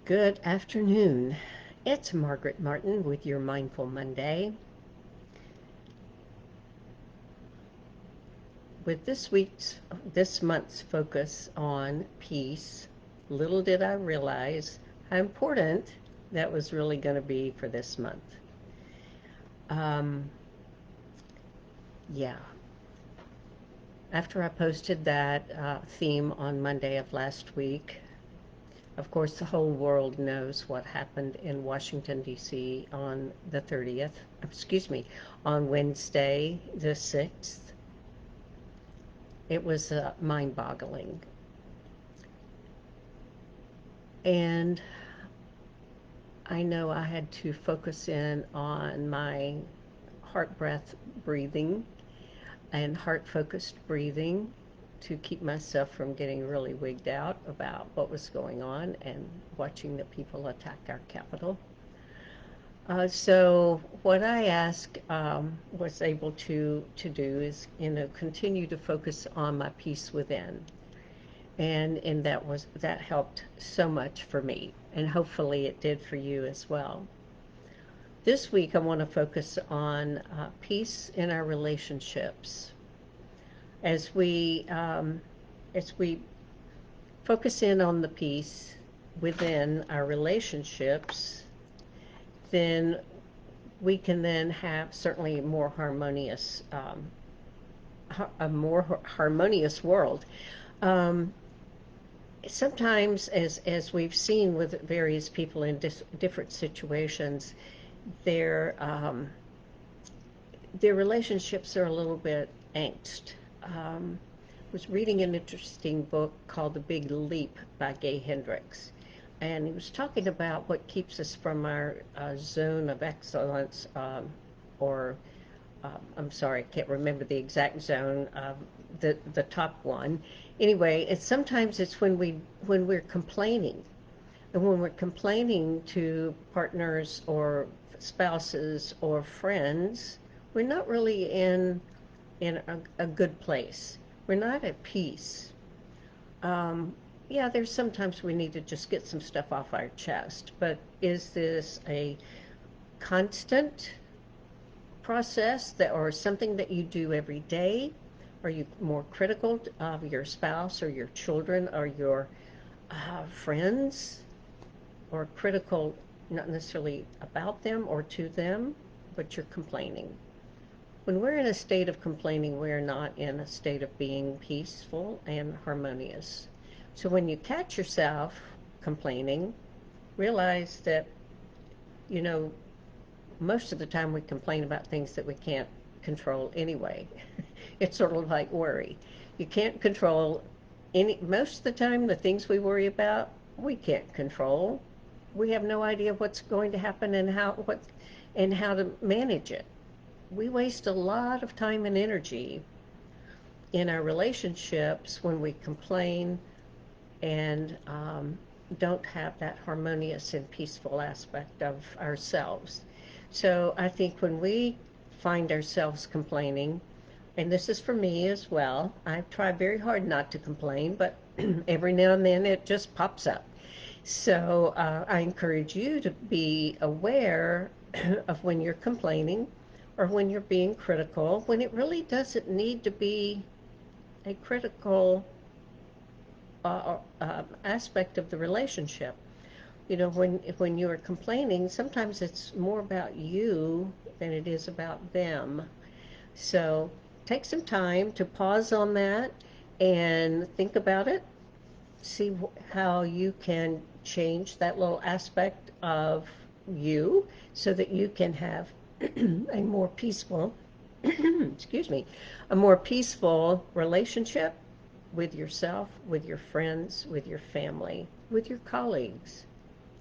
Good afternoon. It's Margaret Martin with your Mindful Monday. With this month's focus on peace, little did I realize how important that was really going to be for this month. Um, yeah, after I posted that theme on Monday of last week, of course, the whole world knows what happened in Washington, D.C. on the 30th, on Wednesday, the 6th. It was mind-boggling. And I know I had to focus in on my heart breath breathing and heart focused breathing to keep myself from getting really wigged out about what was going on and watching the people attack our Capitol. So what I asked was able to do is, continue to focus on my peace within, and that helped so much for me, and hopefully it did for you as well. This week I want to focus on peace in our relationships as we focus in on the peace within our relationships. Then we can then have certainly a more harmonious world. Um, Sometimes, as we've seen with various people in different situations, their their relationships are a little bit angst. Was reading an interesting book called The Big Leap by Gay Hendricks, and he was talking about what keeps us from our zone of excellence, or I'm sorry, I can't remember the exact zone, the top one. Anyway, it's when we're complaining, and when we're complaining to partners or spouses or friends, we're not really in a good place. We're not at peace. Yeah, there's sometimes we need to just get some stuff off our chest, but is this a constant process that, or something that you do every day? Are you more critical of your spouse or your children or your friends, or critical not necessarily about them or to them, but you're complaining? When we're in a state of complaining, we're not in a state of being peaceful and harmonious. So when you catch yourself complaining, realize that, you know, most of the time we complain about things that we can't control anyway. It's sort of like worry. You can't control most of the time the things we worry about, we can't control. We have no idea what's going to happen and how to manage it. We waste a lot of time and energy in our relationships when we complain and don't have that harmonious and peaceful aspect of ourselves. So I think when we find ourselves complaining, and this is for me as well, I try very hard not to complain, but every now and then it just pops up. So I encourage you to be aware of when you're complaining or when you're being critical, when it really doesn't need to be a critical aspect of the relationship. When you are complaining, sometimes it's more about you than it is about them. So take some time to pause on that and think about it. See how you can change that little aspect of you so that you can have a more peaceful, excuse me, a more peaceful relationship with yourself, with your friends, with your family, with your colleagues,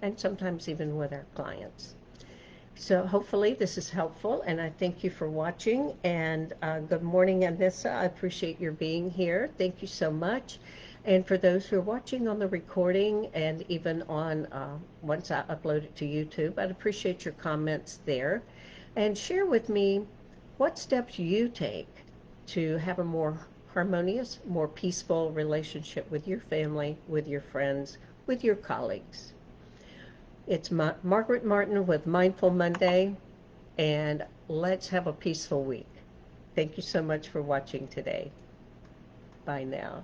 and sometimes even with our clients. So hopefully this is helpful, and I thank you for watching. And good morning, Anissa. I appreciate your being here. Thank you so much. And for those who are watching on the recording and even on once I upload it to YouTube, I'd appreciate your comments there. And share with me what steps you take to have a more harmonious, more peaceful relationship with your family, with your friends, with your colleagues. It's Margaret Martin with Mindful Monday, and let's have a peaceful week. Thank you so much for watching today. Bye now.